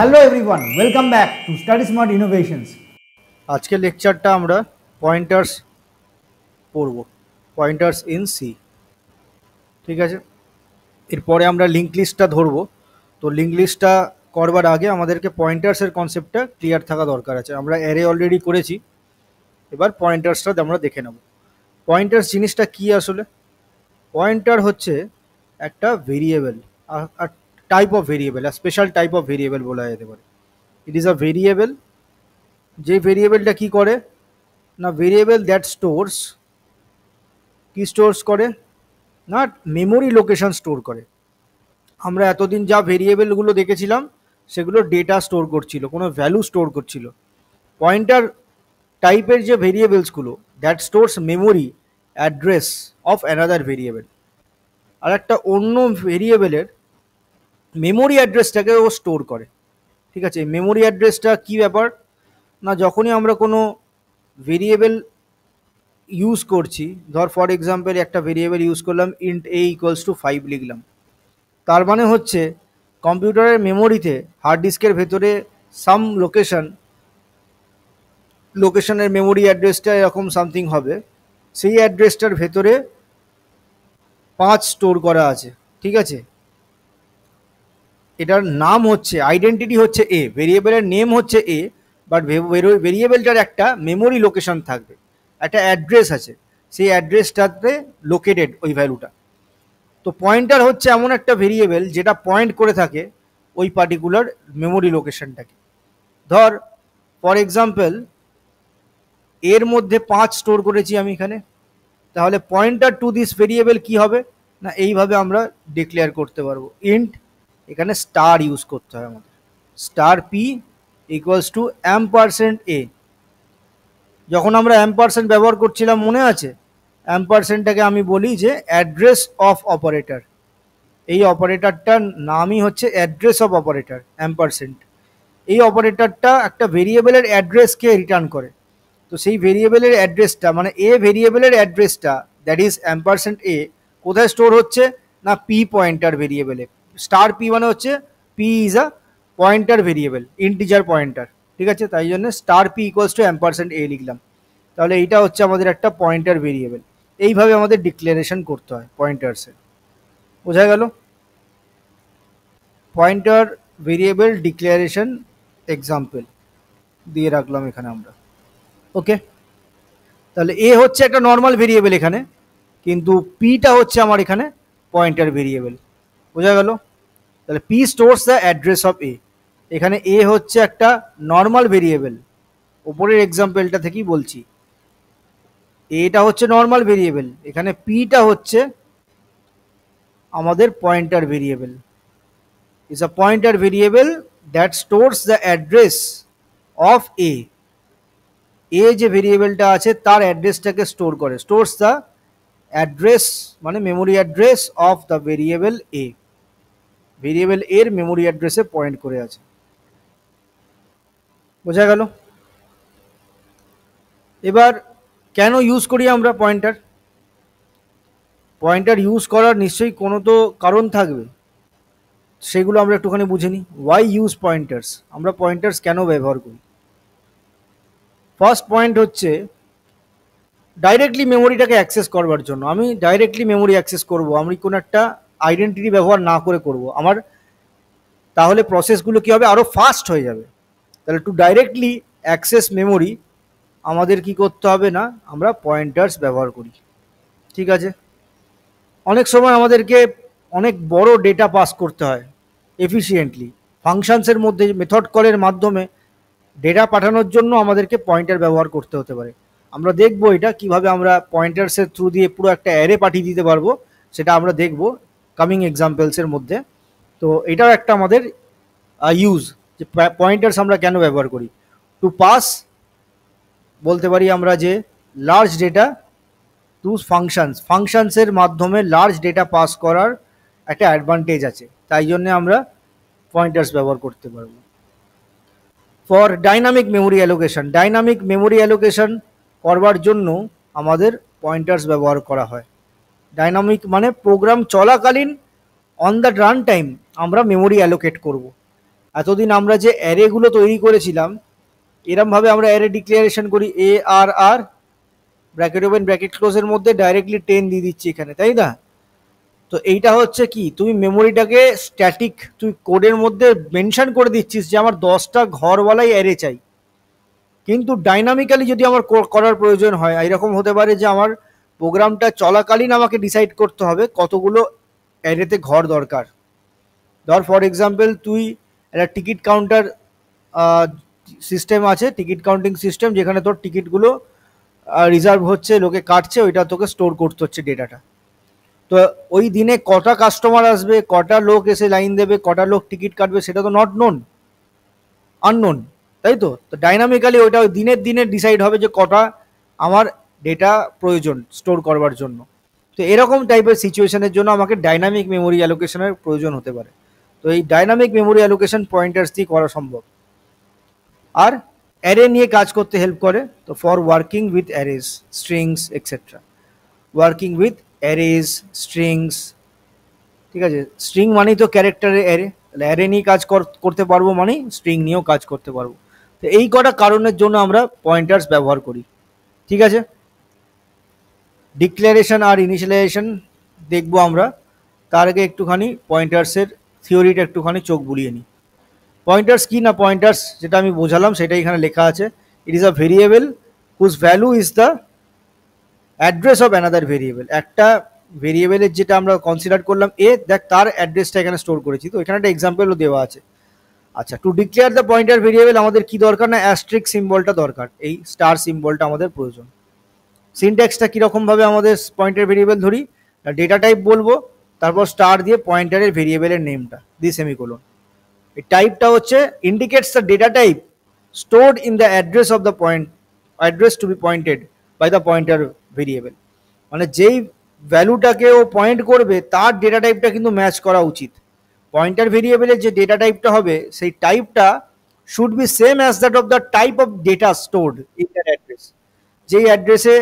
Hello everyone, welcome back to study smart innovations. আজকে লেকচারটা আমরা pointers পড়ব, পয়েন্টার্স ইন সি। ঠিক আছে, এরপরে আমরা লিঙ্ক লিস্টটা ধরবো। তো লিঙ্ক লিস্টটা করবার আগে আমাদেরকে পয়েন্টার্সের কনসেপ্টটা ক্লিয়ার থাকা দরকার আছে। আমরা অ্যারে অলরেডি করেছি, এবার পয়েন্টার্সটা আমরা দেখে নেব। পয়েন্টার্স জিনিসটা কি আসলে? পয়েন্টার হচ্ছে একটা variable, type of variable, special type of variable বলা যেতে পারে। ইট ইজ আ ভেরিয়েবল, যে ভেরিয়েবলটা কি করে না, ভেরিয়েবল দ্যাট স্টোরস, কি স্টোরস করে না, মেমোরি লোকেশন স্টোর করে। আমরা এতদিন যা ভেরিয়েবলগুলো দেখেছিলাম সেগুলো ডেটা স্টোর করছিল, কোনো ভ্যালু স্টোর করছিল। পয়েন্টার টাইপের যে ভেরিয়েবলসগুলো, that stores memory address of another variable. আর একটা অন্য ভেরিয়েবলের মেমোরি অ্যাড্রেসটাকে ও স্টোর করে। ঠিক আছে, মেমোরি অ্যাড্রেসটা কী ব্যাপার না, যখনই আমরা কোনো ভেরিয়েবল ইউজ করছি, ধর ফর এক্সাম্পল একটা ভেরিয়েবল ইউজ করলাম, ইন্ট এ ইকুয়ালস টু 5 লিখলাম, তার মানে হচ্ছে কম্পিউটারের মেমোরিতে হার্ড ডিস্কের ভেতরে সাম লোকেশনের মেমোরি অ্যাড্রেসটা এরকম সামথিং হবে, সেই অ্যাড্রেসটার ভেতরে 5 স্টোর করা আছে। ঠিক আছে, এটার নাম হচ্ছে, আইডেন্টিটি হচ্ছে এ, ভেরিয়েবলের নেম হচ্ছে এ, বাট ভেরিয়েবলটার একটা মেমোরি লোকেশন থাকবে, একটা অ্যাড্রেস আছে, সেই অ্যাড্রেসটাতে লোকেটেড ওই ভ্যালুটা। তো পয়েন্টার হচ্ছে এমন একটা ভেরিয়েবল যেটা পয়েন্ট করে থাকে ওই পার্টিকুলার মেমোরি লোকেশনটাকে। ধর ফর এক্সাম্পল এর মধ্যে 5 স্টোর করেছি আমি এখানে, তাহলে পয়েন্টার টু দিস ভেরিয়েবল কি হবে না, এইভাবে আমরা ডিক্লেয়ার করতে পারবো। ইন্ট, এখানে স্টার ইউজ করতে হয় আমাদের, star P equals to ampersand A. যখন আমরা অ্যাম্পারসেন্ট ব্যবহার করছিলাম মনে আছে, অ্যাম্পারসেন্টটাকে আমি বলি যে অ্যাড্রেস অফ অপারেটর। এই অপারেটরটার নামই হচ্ছে অ্যাড্রেস অফ অপারেটর, অ্যাম্পারসেন্ট। এই অপারেটরটা একটা ভেরিয়েবলের অ্যাড্রেসকে রিটার্ন করে। তো সেই ভেরিয়েবলের অ্যাড্রেসটা মানে এ ভেরিয়েবলের অ্যাড্রেসটা, দ্যাট ইজ অ্যাম্পারসেন্ট এ, কোথায় স্টোর হচ্ছে না পি পয়েন্টার ভেরিয়েবলে। স্টার পি মানে হচ্ছে P is a pointer variable, integer pointer. ঠিক আছে, তাই জন্য star P equals to ampersand A লিখলাম। তাহলে এইটা হচ্ছে আমাদের একটা পয়েন্টার ভেরিয়েবল। এইভাবে আমাদের ডিক্লারেশন করতে হয় পয়েন্টার্সের। বোঝা গেল? পয়েন্টার ভেরিয়েবল ডিক্লারেশন এক্সাম্পল দিয়ে রাখলাম এখানে আমরা। ওকে, তাহলে এ হচ্ছে একটা নর্মাল ভেরিয়েবল এখানে, কিন্তু পিটা হচ্ছে আমার এখানে পয়েন্টার ভেরিয়েবল। বোঝা গেল? তাহলে P stores the address of A. এখানে এ হচ্ছে একটা নর্মাল ভেরিয়েবল, ওপরের এক্সাম্পলটা থেকেই বলছি, এটা হচ্ছে নর্মাল ভেরিয়েবল, এখানে পিটা হচ্ছে আমাদের pointer variable. is a pointer variable that stores the address of a. a যে ভেরিয়েবলটা আছে তার অ্যাড্রেসটাকে স্টোর করে, স্টোরস দ্য অ্যাড্রেস মানে memory address of the variable A. Variable এর মেমোরি অ্যাড্রেসে পয়েন্ট করে আছে। বোঝা গেল? এবার কেন ইউজ করি আমরা পয়েন্টার? পয়েন্টার ইউজ করার নিশ্চয়ই কোনো তো কারণ থাকবে, সেগুলো আমরা একটুখানি বুঝে নিই। ওয়াই ইউজ পয়েন্টার্স, আমরা পয়েন্টার্স কেন ব্যবহার করি? ফার্স্ট পয়েন্ট হচ্ছে ডাইরেক্টলি মেমোরিটাকে অ্যাক্সেস করবার জন্য। আমি ডাইরেক্টলি মেমোরি অ্যাক্সেস করব, আমি কোনো একটা আইডেন্টিটি ব্যবহার না করে করব, আমার তাহলে প্রসেসগুলো কী হবে, আরও ফাস্ট হয়ে যাবে। তাহলে টু ডাইরেক্টলি অ্যাক্সেস মেমোরি আমাদের কি করতে হবে না, আমরা পয়েন্টার্স ব্যবহার করি। ঠিক আছে, অনেক সময় আমাদেরকে অনেক বড় ডেটা পাস করতে হয় এফিসিয়েন্টলি, ফাংশনসের মধ্যে মেথড কলের মাধ্যমে ডেটা পাঠানোর জন্য আমাদেরকে পয়েন্টার ব্যবহার করতে হতে পারে। আমরা দেখব এটা কিভাবে আমরা পয়েন্টার্সের থ্রু দিয়ে পুরো একটা অ্যারে পাঠিয়ে দিতে পারবো, সেটা আমরা দেখব কামিং এক্সাম্পলসের মধ্যে। তো এটাও একটা আমাদের ইউজ, যে পয়েন্টার্স আমরা কেন ব্যবহার করি। টু পাস বলতে পারি আমরা যে লার্জ ডেটা টু ফাংশনসের মাধ্যমে লার্জ ডেটা পাস করার একটা অ্যাডভান্টেজ আছে, তাই জন্য আমরা পয়েন্টার্স ব্যবহার করতে পারবো। For dynamic memory allocation, dynamic memory allocation করবার জন্য আমাদের পয়েন্টার্স ব্যবহার করা হয়। ডাইনামিক মানে প্রোগ্রাম চলাকালীন অন দ্য রান টাইম আমরা মেমোরি অ্যালোকেট করব। এতদিন আমরা যে অ্যারেগুলো তৈরি করেছিলাম, এরমভাবে আমরা অ্যারে ডিক্লারেশন করি এ আর আর ব্র্যাকেট ওপেন ব্র্যাকেট ক্লোজের মধ্যে ডাইরেক্টলি 10 দিয়ে দিচ্ছি এখানে, তাই না? তো এইটা হচ্ছে কি, তুমি মেমোরিটাকে স্ট্যাটিক তুই কোডের মধ্যে মেনশন করে দিচ্ছিস যে আমার 10টা ঘরওয়ালাই অ্যারে চাই, কিন্তু ডাইনামিক্যালি যদি আমার করার প্রয়োজন হয়, এরকম হতে পারে যে আমার প্রোগ্রামটা চলাকালীন আমাকে ডিসাইড করতে হবে কতগুলো অ্যারেতে ঘর দরকার। ধর ফর এক্সাম্পল তুই একটা টিকিট কাউন্টার সিস্টেম আছে, টিকিট কাউন্টিং সিস্টেম, যেখানে তোর টিকিটগুলো রিজার্ভ হচ্ছে, লোকে কাটছে, ওইটা তোকে স্টোর করতে হচ্ছে ডেটাটা। তো ওই দিনে কটা কাস্টমার আসবে, কটা লোক এসে লাইন দেবে, কটা লোক টিকিট কাটবে, সেটা তো নট নোন, আননোন, তাই তো? তো ডাইনামিক্যালি ওইটা ওই দিনের দিনে ডিসাইড হবে যে কটা আমার ডেটা প্রয়োজন স্টোর করবার জন্য। তো এরকম টাইপের সিচুয়েশনের জন্য আমাকে ডাইনামিক মেমোরি অ্যালোকেশনের প্রয়োজন হতে পারে। তো এই ডাইনামিক মেমোরি অ্যালোকেশন পয়েন্টার্স দিয়ে করা সম্ভব। আর অ্যারে নিয়ে কাজ করতে হেল্প করে, তো for working with অ্যারেজ, strings etcetera, working with অ্যারেজ, strings, ঠিক আছে? স্ট্রিং মানেই তো ক্যারেক্টারের অ্যারে, তাহলে অ্যারে নিয়ে কাজ করতে পারবো মানে স্ট্রিং নিয়েও কাজ করতে পারবো। তো এই কটা কারণের জন্য আমরা পয়েন্টার্স ব্যবহার করি, ঠিক আছে? ডিক্লারেশন আর ইনিশিয়ালাইজেশন দেখবো আমরা, তার আগে একটুখানি পয়েন্টার্সের থিওরিটা একটুখানি চোখ বুলিয়ে নিই। পয়েন্টার্স কি না, পয়েন্টার্স যেটা আমি বোঝালাম সেটাই এখানে লেখা আছে। It is a variable whose value is the address of another variable. একটা ভেরিয়েবলের যেটা আমরা কনসিডার করলাম এ, দেখ তার অ্যাড্রেসটা এখানে স্টোর করেছি, তো এখানে একটা এক্সাম্পলও দেওয়া আছে। আচ্ছা, two declare the pointer variable আমাদের কি দরকার না, অ্যাস্ট্রিক সিম্বলটা দরকার, এই স্টার সিম্বলটা আমাদের প্রয়োজন। সিনট্যাক্সটা কীরকমভাবে আমাদের পয়েন্টার ভেরিয়েবল ধরি, ডেটা টাইপ বলবো, তারপর স্টার দিয়ে পয়েন্টারের ভেরিয়েবলের নেমটা দিয়ে সেমিকোলন। এই টাইপটা হচ্ছে indicates the data type stored in the address of the point, address to be pointed by the pointer variable. মানে যেই ভ্যালুটাকে ও পয়েন্ট করবে তার ডেটা টাইপটা কিন্তু ম্যাচ করা উচিত। পয়েন্টার ভেরিয়েবলের যে ডেটা টাইপটা হবে সেই টাইপটা should be same as that of the type of data stored in that address. যেই অ্যাড্রেসে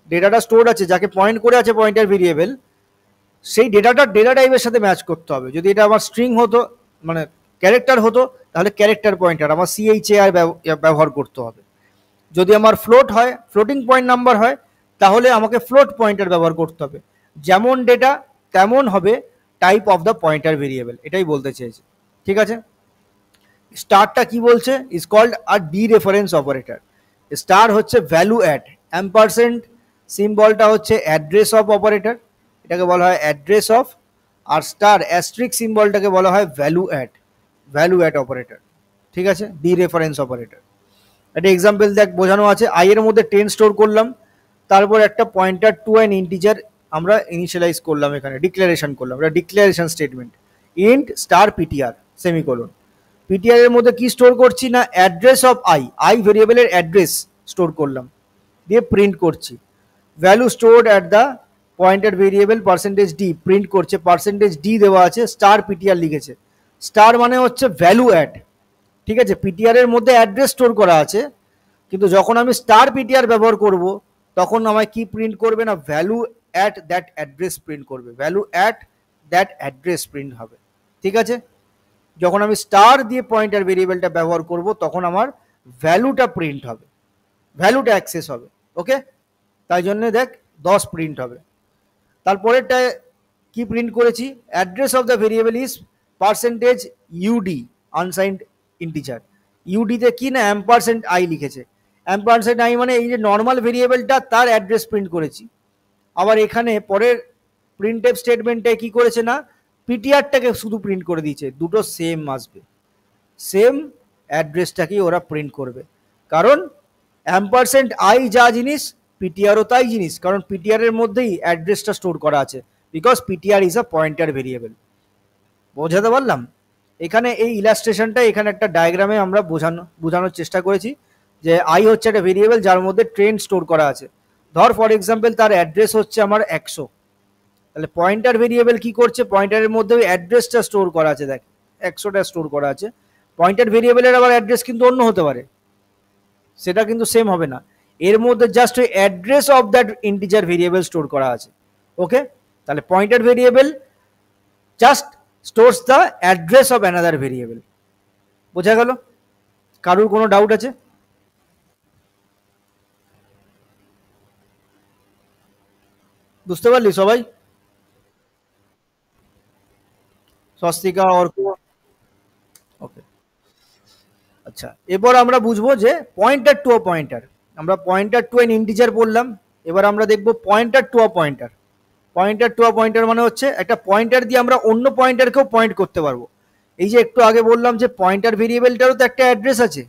ডেটাটা স্টোর আছে, যাকে পয়েন্ট করে আছে পয়েন্টার ভেরিয়েবল, সেই ডেটাটা ডেটা টাইপের সাথে ম্যাচ করতে হবে। যদি এটা আমার স্ট্রিং হতো, মানে ক্যারেক্টার হতো, তাহলে ক্যারেক্টার পয়েন্টার আমার CHAR ব্যবহার করতে হবে। যদি আমার ফ্লোট হয়, ফ্লোটিং পয়েন্ট নাম্বার হয়, তাহলে আমাকে ফ্লোট পয়েন্টার ব্যবহার করতে হবে। যেমন ডেটা তেমন হবে type of the pointer variable, এটাই বলতে চেয়েছে, ঠিক আছে? স্টারটা কি বলছে, is called a dereference operator. Star হচ্ছে ভ্যালু অ্যাড, অ্যাম্পারসেন্ট সিম্বলটা হচ্ছে অ্যাড্রেস অফ অপারেটর, এটাকে বলা হয় অ্যাড্রেস অফ। আর স্টার অ্যাস্ট্রিক সিম্বলটাকে বলা হয় value at, value at operator, ঠিক আছে? Dereference operator. একটা এক্সাম্পল দেখ বোঝানো আছে, আই এর মধ্যে 10 স্টোর করলাম, তারপর একটা পয়েন্টার টু অ্যান ইন্টিজার আমরা ইনিশিয়ালাইজ করলাম, এখানে ডিক্লারেশন করলাম, এটা declaration statement, int star PTR semicolon. PTR এর মধ্যে কি স্টোর করছি না, অ্যাড্রেস অফ আই, আই ভেরিয়েবলের অ্যাড্রেস স্টোর করলাম, দিয়ে প্রিন্ট করছি। Value stored at the pointer variable percentage D, print করছে, পার্সেন্টেজ ডি দেওয়া আছে, স্টার পিটিআর লিখেছে। স্টার মানে হচ্ছে ভ্যালু অ্যাড, ঠিক আছে? পিটিআর এর মধ্যে অ্যাড্রেস স্টোর করা আছে, কিন্তু যখন আমি স্টার পিটিআর ব্যবহার করব তখন আমায় কি প্রিন্ট করবে না, value at that address print করবে, value at that address print হবে, ঠিক আছে? যখন আমি স্টার দিয়ে পয়েন্টার ভেরিয়েবলটা ব্যবহার করব তখন আমার ভ্যালুটা প্রিন্ট হবে, ভ্যালুটা অ্যাক্সেস হবে, ওকে? তাই জন্য দেখ 10 প্রিন্ট হবে। তারপরেরটা কি প্রিন্ট করেছি, address of the variable is percentage U D unsigned integer. ইউডিতে কি না, অ্যাম্পারসেন্ট আই লিখেছে, অ্যাম্পারসেন্ট আই মানে এই যে নর্মাল ভেরিয়েবলটা তার অ্যাড্রেস প্রিন্ট করেছি। আবার এখানে পরের প্রিন্টএফ স্টেটমেন্টে কি করেছে না, পিটিআরটাকে শুধু প্রিন্ট করে দিয়েছে, দুটো সেম আসবে, সেম অ্যাড্রেসটাকেই ওরা প্রিন্ট করবে। কারণ অ্যাম্পারসেন্ট আই যা জিনিস পিটিআরও তাই জিনিস, কারণ পিটিআর এর মধ্যেই অ্যাড্রেসটা স্টোর করা আছে, because PTR is a pointer variable. বোঝাতে পারলাম? এখানে এই ইলাস্ট্রেশনটা এখানে একটা ডায়াগ্রামে আমরা বোঝানোর চেষ্টা করেছি যে আই হচ্ছে একটা ভেরিয়েবল যার মধ্যে ট্রেন্ড স্টোর করা আছে। ধর ফর এক্সাম্পল তার অ্যাড্রেস হচ্ছে আমার 100, তাহলে পয়েন্টার ভেরিয়েবল কি করছে, পয়েন্টারের মধ্যে ওই অ্যাড্রেসটা স্টোর করা আছে, দেখ 100টা স্টোর করা আছে। পয়েন্টার ভেরিয়েবলের আবার অ্যাড্রেস কিন্তু অন্য হতে পারে, সেটা কিন্তু সেম হবে না, এর মধ্যে জাস্ট ওই address of that integer variable store করা আছে, ওকে? তাহলে pointer variable just stores the address of another variable, বোঝা গেল? কারুর কোনো ডাউট আছে? বুঝতে পারলি সবাই? স্বস্তিকা, অর্ক? ওকে, আচ্ছা, এবার আমরা বুঝবো যে পয়েন্টার টু আ পয়েন্টার। আমরা পয়েন্টার টু এন ইন্টিজার বললাম, এবার আমরা দেখবো pointer to a pointer. Pointer to a pointer মানে হচ্ছে একটা পয়েন্টার দিয়ে আমরা অন্য পয়েন্টারকেও পয়েন্ট করতে পারবো। এই যে একটু আগে বললাম যে পয়েন্টার ভেরিয়েবলটারও তো একটা অ্যাড্রেস আছে,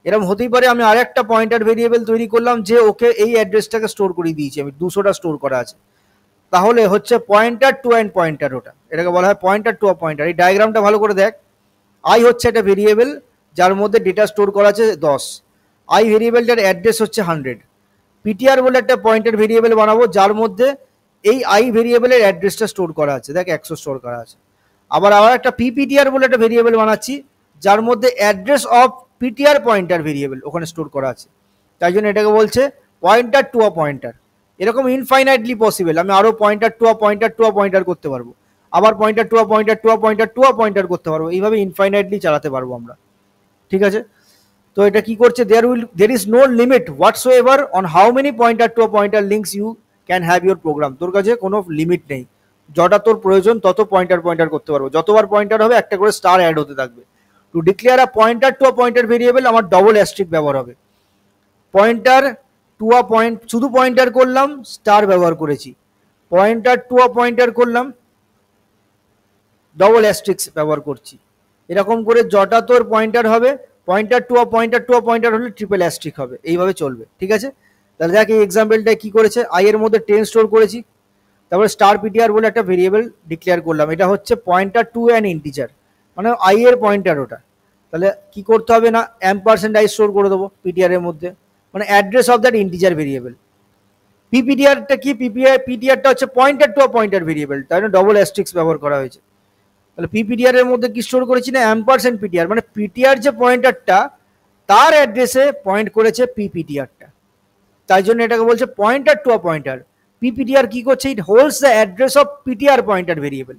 এরকম হতেই পারে আমি আর একটা পয়েন্টার ভেরিয়েবল তৈরি করলাম যে ওকে এই অ্যাড্রেসটাকে স্টোর করে দিয়েছি, আমি 200টা স্টোর করা আছে, তাহলে হচ্ছে পয়েন্টার টু অ্যান্ড পয়েন্টার, ওটা এটাকে বলা হয় পয়েন্টার টু আ পয়েন্টার। এই ডায়াগ্রামটা ভালো করে দেখ। আই হচ্ছে একটা ভেরিয়েবল যার মধ্যে ডেটা স্টোর করা আছে 10, আই ভেরিয়েবলটার অ্যাড্রেস হচ্ছে 100। পিটিআর বলে একটা পয়েন্টার ভেরিয়েবল বানাবো যার মধ্যে এই আই ভেরিয়েবলের অ্যাড্রেসটা স্টোর করা আছে, দেখ 100 স্টোর করা আছে। আবার একটা পিপিটিআর বলে একটা ভেরিয়েবল বানাচ্ছি যার মধ্যে address of PTR pointer variable ওখানে স্টোর করা আছে, তাই জন্য এটাকে বলছে পয়েন্টার টু আ পয়েন্টার। এরকম ইনফাইনাইটলি পসিবল, আমি আরো pointer to a pointer to a pointer করতে পারবো, আবার pointer to a pointer to a pointer to a pointer করতে পারবো, এইভাবে ইনফাইনাইটলি চালাতে পারবো আমরা। ঠিক আছে, তো এটা কি করছে, there is no limit whatsoever on how many pointer to a pointer links you can have your program। তোর কাছে কোনো লিমিট নেই, যটা তোর প্রয়োজন তত পয়েন্টার করতে পারবো, যতবার পয়েন্টার হবে একটা করে স্টার অ্যাড হতে থাকবে। Two declare a pointer to a pointer variable আমার ডবল অ্যাস্ট্রিক ব্যবহার হবে। পয়েন্টার টু আ পয়েন্ট শুধু পয়েন্টার করলাম, স্টার ব্যবহার করেছি। পয়েন্টার টু আ পয়েন্টার করলাম, ডবল অ্যাস্ট্রিক্স ব্যবহার করছি। এরকম করে যটা তোর পয়েন্টার হবে, পয়েন্টার টু আ পয়েন্টার হলে ট্রিপল অ্যাস্ট্রিক হবে, এইভাবে চলবে। ঠিক আছে, তাহলে দেখ এই এক্সাম্পলটা কি করেছে, আই এর মধ্যে 10 স্টোর করেছি, তারপরে স্টার পিটিআর বলে একটা ভেরিয়েবল ডিক্লেয়ার করলাম, এটা হচ্ছে পয়েন্টার টু অ্যান ইন্টিজার, মানে আই এর পয়েন্টার ওটা। তাহলে কি করতে হবে না, % আই স্টোর করে দেবো পিটিআর এর মধ্যে, মানে address of that integer variable. পিপিটিআরটা কি, পিটিআরটা হচ্ছে pointer to a pointer variable, তাই জন্য ডবল অ্যাস্ট্রিক্স ব্যবহার করা হয়েছে। তাহলে পিপিটিআর এর মধ্যে কি স্টোর করেছি না, %পিটিআর, মানে পিটিআর যে পয়েন্টারটা তার অ্যাড্রেসে পয়েন্ট করেছে পিপিটিআরটা, তাই জন্য এটাকে বলছে pointer to a pointer. PPTR কি করছে, it holds the address of PTR pointer variable.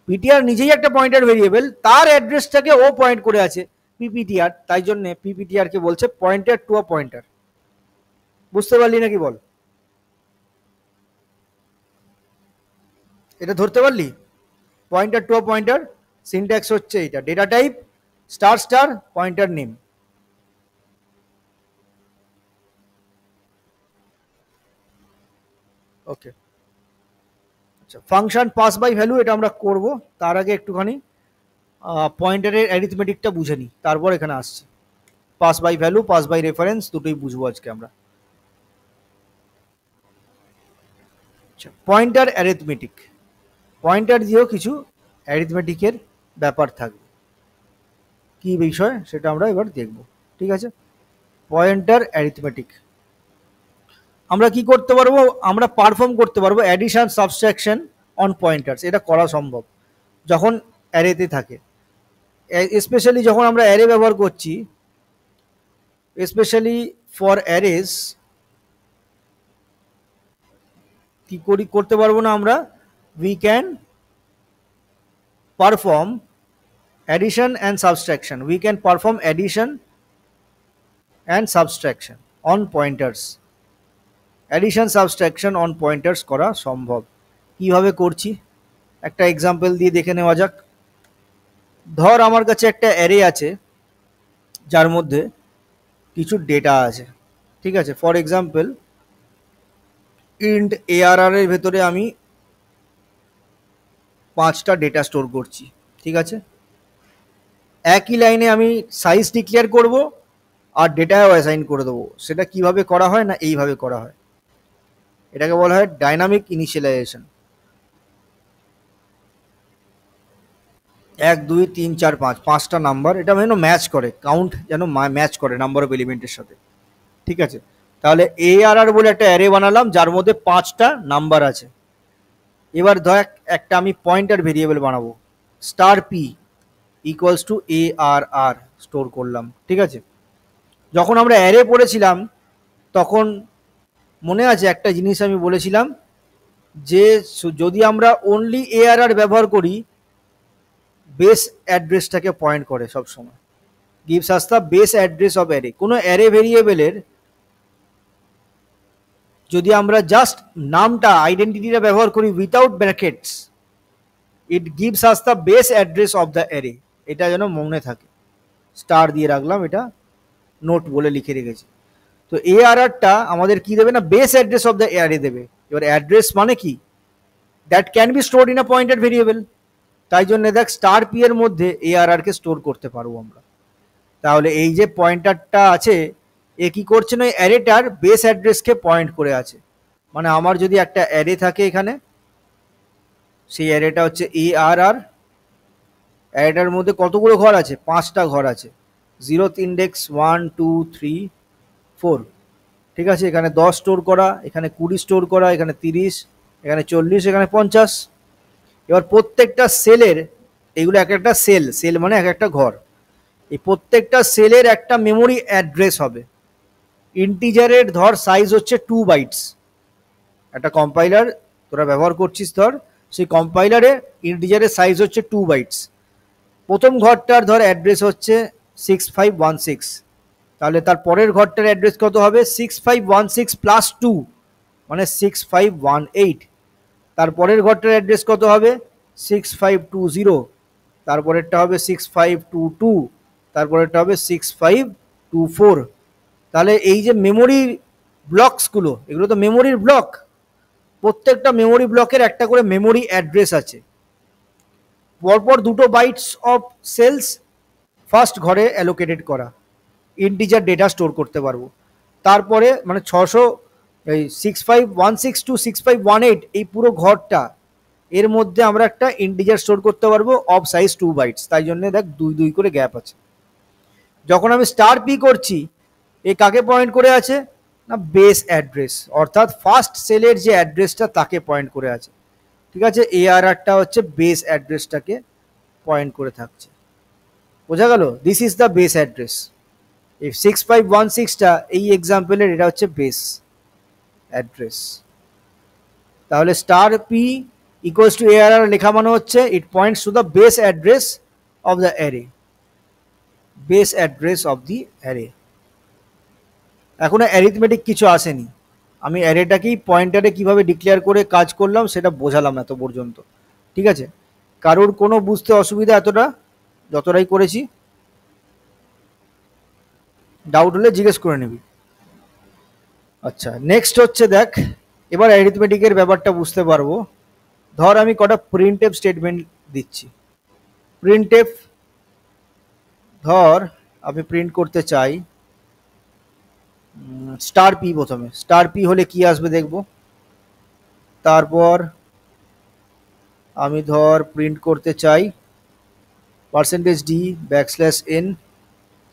PTR নিজেই একটা পয়েন্টার ভেরিয়েবল, তার অ্যাড্রেসটাকে ও পয়েন্ট করে আছে পিপিটিআর, তাই জন্য পিপিটিআর কে বলছে পয়েন্টার টু আ পয়েন্টার। বুঝতে পারলি নাকি বল? এটা ধরতে পারলি? Pointer to a pointer syntax হচ্ছে এটা, data type star star pointer name. Okay, আচ্ছা, ফাংশন পাস বাই ভ্যালু এটা আমরা করব, তার আগে একটুখানি পয়েন্টারের অ্যারিথমেটিকটা বুঝে নিই, তারপর এখানে আসছে। Pass by value, pass by reference দুটোই বুঝবো আজকে আমরা। পয়েন্টার অ্যারিথমেটিক, পয়েন্টার দিয়েও কিছু অ্যারিথমেটিকের ব্যাপার থাকবে, কি বিষয় সেটা আমরা এবার দেখব। ঠিক আছে, পয়েন্টার অ্যারিথমেটিক আমরা কি করতে পারবো, আমরা পারফর্ম করতে পারবো অ্যাডিশন সাবট্রাকশন অন পয়েন্টার্স, এটা করা সম্ভব যখন অ্যারেতে থাকে, স্পেশালি যখন আমরা অ্যারে ব্যবহার করছি, স্পেশালি ফর অ্যারেস কি করতে পারবো না আমরা, we can perform addition and subtraction, we can perform addition and subtraction on pointers, addition subtraction on pointers করা সম্ভব। কিভাবে করছি একটা এক্সাম্পল দিয়ে দেখে নেওয়া যাক। ধর আমার কাছে একটা অ্যারে আছে যার মধ্যে কিছু ডেটা আছে, ঠিক আছে, ফর এক্সাম্পল ইন্ট ARR এর ভেতরে আমি 5টা ডেটা স্টোর করছি। ঠিক আছে, একই লাইনে আমি সাইজ ডিক্লেয়ার করব আর ডেটাও অ্যাসাইন করে দেবো। সেটা কিভাবে করা হয় না, এইভাবে করা হয়, এটাকে বলা হয় ডাইনামিক ইনিশিয়ালাইজেশন। 1 2 3 4 5 5টা নাম্বার, এটা যেন ম্যাচ করে, কাউন্ট যেন ম্যাচ করে নাম্বার অফ এলিমেন্টের সাথে। ঠিক আছে, তাহলে ARR বলে একটা অ্যারে বানালাম যার মধ্যে 5টা নাম্বার আছে। এবার ধর একটা আমি পয়েন্টার ভেরিয়েবল বানাবো, star P equals to ARR store করলাম। ঠিক আছে, যখন আমরা অ্যারে পড়েছিলাম তখন মনে আছে একটা জিনিস আমি বলেছিলাম যে যদি আমরা অনলি ARR ব্যবহার করি বেস অ্যাড্রেসটাকে পয়েন্ট করে সব সময়, gives us the base address of array. কোনো array ভেরিয়েবলের যদি আমরা জাস্ট নামটা আইডেন্টিটিটা ব্যবহার করি without brackets, it gives us the base address of the array. এটা যেন মনে থাকে, স্টার দিয়ে রাখলাম, এটা নোট বলে লিখে রেখেছি। তো ARRটা আমাদের কি দেবে না, base address of the array দেবে। এবার অ্যাড্রেস মানে কি, that can be stored in a pointed variable. তাই জন্য দেখ স্টার পি এর মধ্যে ARRকে স্টোর করতে পারবো আমরা। তাহলে এই যে পয়েন্টারটা আছে এ কি করছে না, অ্যারেটার বেস অ্যাড্রেসকে পয়েন্ট করে আছে। মানে আমার যদি একটা অ্যারে থাকে এখানে, সেই অ্যারেটা হচ্ছে ARR, অ্যারেটার মধ্যে কতগুলো ঘর আছে, 5টা ঘর আছে, 0th ইন্ডেক্স 1 2 3 4, ঠিক আছে। এখানে 10 স্টোর করা, এখানে 20 স্টোর করা, এখানে 30, এখানে 40, এখানে 50। এবার প্রত্যেকটা সেলের, এইগুলো এক একটা সেল, সেল মানে এক একটা ঘর, এই প্রত্যেকটা সেলের একটা মেমোরি অ্যাড্রেস হবে। ইন্টিজারের ধর সাইজ হচ্ছে 2 বাইটস, একটা কম্পাইলার তোরা ব্যবহার করছিস ধর, সেই কম্পাইলারে ইন্টিজারের সাইজ হচ্ছে 2 বাইটস। প্রথম ঘরটার ধর অ্যাড্রেস হচ্ছে 6516, তাহলে তার পরের ঘরটার অ্যাড্রেস কত হবে, 6516 প্লাস 2 মানে 6518। তারপরের ঘরটার অ্যাড্রেস কত হবে, 6520, তারপরেরটা হবে 6522, তারপরেরটা হবে 6524। তাহলে এই যে মেমোরির ব্লকসগুলো, এগুলো তো মেমোরির ব্লক, প্রত্যেকটা মেমোরি ব্লকের একটা করে মেমোরি অ্যাড্রেস আছে। পরপর 2 বাইটস অফ সেলস ফার্স্ট ঘরে অ্যালোকেটেড করা, ইন্টিজার ডেটা স্টোর করতে পারবো। তারপরে মানে 600, এই 6516 টু 6518 এই পুরো ঘরটা, এর মধ্যে আমরা একটা ইন্টিজার স্টোর করতে পারবো অফ সাইজ 2 বাইটস। তাই জন্য দেখ 2 করে গ্যাপ আছে। যখন আমি স্টার পি করছি, এ কাকে পয়েন্ট করে আছে না, বেস অ্যাড্রেস, অর্থাৎ ফার্স্ট সেলের যে অ্যাড্রেসটা তাকে পয়েন্ট করে আছে, ঠিক আছে। ARRটা হচ্ছে বেস অ্যাড্রেসটাকে পয়েন্ট করে থাকছে, বোঝা গেল। This is the base address. এই 6516টা এই এক্সাম্পলের এটা হচ্ছে বেস অ্যাড্রেস। তাহলে star P equals to ARR লেখা মানে হচ্ছে it points to the base address of the array, base address of the array. এখনো অ্যারিথমেটিক কিছু আসেনি, আমি অ্যারেটাকেই পয়েন্টারে কিভাবে ডিক্লেয়ার করে কাজ করলাম সেটা বোঝালাম এত পর্যন্ত, ঠিক আছে। কারোর কোনো বুঝতে অসুবিধা এতটা যতটাই করেছি, ডাউট হলে জিজ্ঞেস করে নিবি। আচ্ছা, নেক্সট হচ্ছে দেখ, এবার অ্যারিথমেটিকের ব্যাপারটা বুঝতে পারবো। ধর আমি কটা প্রিন্টএফ স্টেটমেন্ট দিচ্ছি। প্রিন্টএফ ধর আমি প্রিন্ট করতে চাই স্টার পি, প্রথমে স্টার পি হলে কি আসবে দেখব। তারপর আমি ধর প্রিন্ট করতে চাই %d \n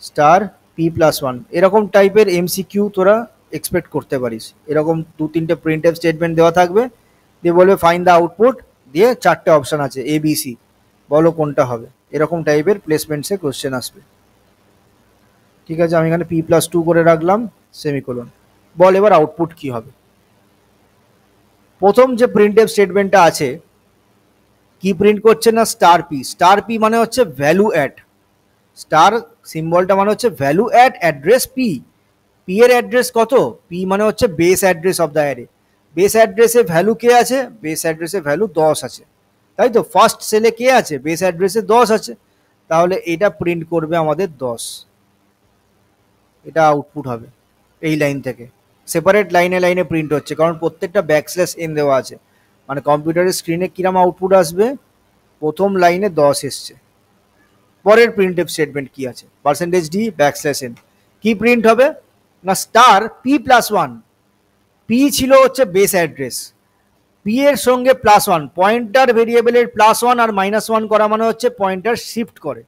স্টার p+1, এরকম টাইপের MCQ তোরা এক্সপেক্ট করতে পারিস। এরকম 2-3টে প্রিন্টএফ স্টেটমেন্ট দেওয়া থাকবে, দিয়ে বলবে ফাইন্ড দ্য আউটপুট, দিয়ে 4টে অপশান আছে ABC, বলো কোনটা হবে। এরকম টাইপের প্লেসমেন্টসে কোশ্চেন আসবে, ঠিক আছে। আমি এখানে p+2 করে রাখলাম, সেমিকোলন। বল এবার আউটপুট কি হবে। প্রথম যে প্রিন্টএফ স্টেটমেন্টটা আছে কি প্রিন্ট করছে না, স্টার পি। স্টার পি মানে হচ্ছে ভ্যালু অ্যাড, স্টার সিম্বলটা মানে হচ্ছে value at address P. P এর অ্যাড্রেস কত, পি মানে হচ্ছে base address of the array. Base অ্যাড্রেসে ভ্যালু কে আছে, বেস অ্যাড্রেসে ভ্যালু 10 আছে, তাই তো। ফার্স্ট সেলে কে আছে, বেস অ্যাড্রেসে 10 আছে, তাহলে এটা প্রিন্ট করবে আমাদের 10। এটা আউটপুট হবে এই লাইন থেকে, সেপারেট লাইনে লাইনে প্রিন্ট হচ্ছে, কারণ প্রত্যেকটা \n দেওয়া আছে। মানে কম্পিউটারের স্ক্রিনে কিরম আউটপুট আসবে, প্রথম লাইনে 10 এসছে। পরের প্রিন্টএফ স্টেটমেন্ট কি আছে, %d \n, কি প্রিন্ট হবে না, স্টার p+1। পি ছিল হচ্ছে বেস অ্যাড্রেস, পি এর সঙ্গে +1, পয়েন্টার ভেরিয়েবলের +1 আর -1 করা মানে হচ্ছে পয়েন্টার শিফট করে।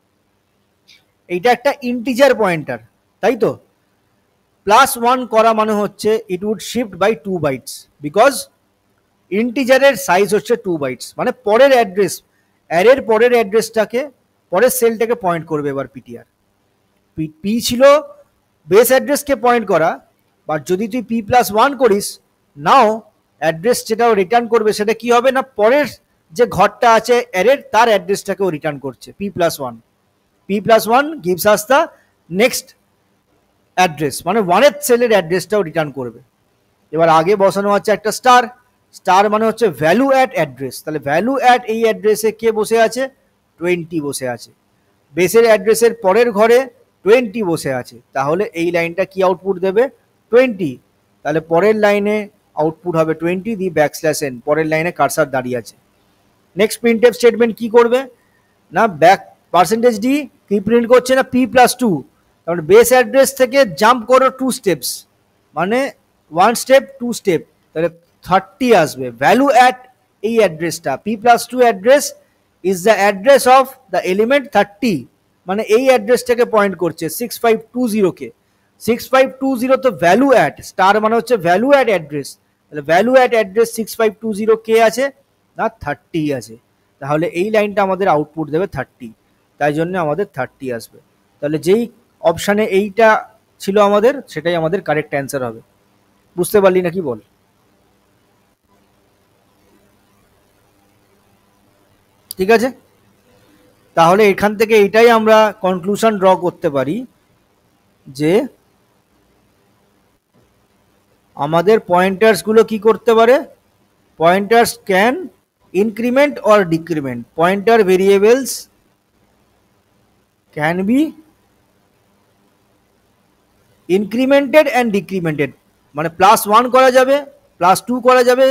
এইটা একটা ইন্টিজার পয়েন্টার, তাই তো। +1 করা মানে হচ্ছে it would shift by 2 bytes, because ইন্টিজারের সাইজ হচ্ছে 2 বাইটস। মানে পরের অ্যাড্রেস, অ্যারের পরের অ্যাড্রেসটাকে, পরের সেলটাকে পয়েন্ট করবে এবার পিটিআর। পি ছিল বেস অ্যাড্রেসকে পয়েন্ট করা, বাট যদি তুই p+1 করিস, নাও অ্যাড্রেস যেটাও রিটার্ন করবে সেটা কি হবে না, পরের যে ঘরটা আছে অ্যারের তার অ্যাড্রেসটাকেও রিটার্ন করছে p+1। p+1 gives us the next address, মানে ওয়ানের সেলের অ্যাড্রেসটাও রিটার্ন করবে। এবার আগে বসানো আছে একটা স্টার, স্টার মানে হচ্ছে ভ্যালু অ্যাট অ্যাড্রেস, তাহলে ভ্যালু অ্যাট এই অ্যাড্রেসে কে বসে আছে, 20 বসে আছে। বেসের অ্যাড্রেসের পরের ঘরে 20 বসে আছে, তাহলে এই লাইনটা কি আউটপুট দেবে, 20। তাহলে পরের লাইনে আউটপুট হবে 20 দি ব্যাকস্ল্যাশ n, পরের লাইনে কার্সার দাঁড়িয়ে আছে। নেক্সট প্রিন্টএফ স্টেটমেন্ট কি করবে না, ব্যাক পার্সেন্টেজ ডি কি প্রিন্ট করছে না, p+2, তাহলে বেস অ্যাড্রেস থেকে জাম্প করো 2 স্টেপস, মানে 1 স্টেপ 2 স্টেপ, তাহলে 30 আসবে। ভ্যালু অ্যাট এই অ্যাড্রেসটা p+2 address is the address of the element 30, মানে এই অ্যাড্রেসটাকে পয়েন্ট করছে 6520 কে। 6520 তো ভ্যালু অ্যাট, স্টার মানে হচ্ছে ভ্যালু অ্যাট অ্যাড্রেস, তাহলে ভ্যালু অ্যাট অ্যাড্রেস 6520 কে আছে না 30 আছে, তাহলে এই লাইনটা আমাদের আউটপুট দেবে 30, তাই জন্য আমাদের 30 আসবে। তাহলে যেই অপশানে এইটা ছিল আমাদের, সেটাই আমাদের কারেক্ট অ্যান্সার হবে। বুঝতে পারলি নাকি বল? ঠিক আছে, তাহলে এখান থেকে এইটাই আমরা কনক্লুশন ড্র করতে পারি যে আমাদের পয়েন্টার্সগুলো কি করতে পারে, pointers can increment or decrement, pointer variables can be incremented and decremented, মানে +1 করা যাবে, +2 করা যাবে,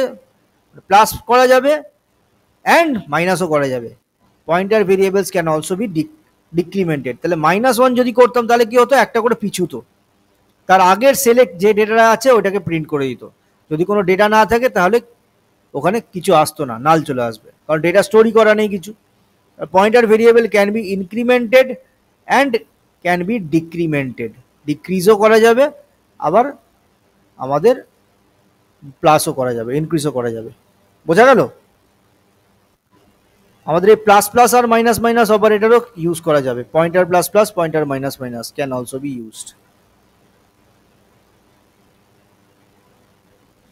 প্লাস করা যাবে, অ্যান্ড মাইনাসও করা যাবে। Pointer variables can also be decremented. তাহলে -1 যদি করতাম তাহলে কি হতো, একটা করে পিছুতো, তার আগের সেলে যে ডেটা আছে ওটাকে প্রিন্ট করে দিত। যদি কোনো ডেটা না থাকে তাহলে ওখানে কিছু আসতো না, নাল চলে আসবে, কারণ ডেটা স্টোরি করা নেই কিছু। Pointer variable can be incremented and can be decremented, ডিক্রিজও করা যাবে, আবার আমাদের প্লাসও করা যাবে, ইনক্রিজও করা যাবে। বোঝা গেল? আমাদের এই প্লাস প্লাস আর মাইনাস মাইনাস অপারেটরও ইউজ করা যাবে, pointer plus plus, pointer minus minus can also be used.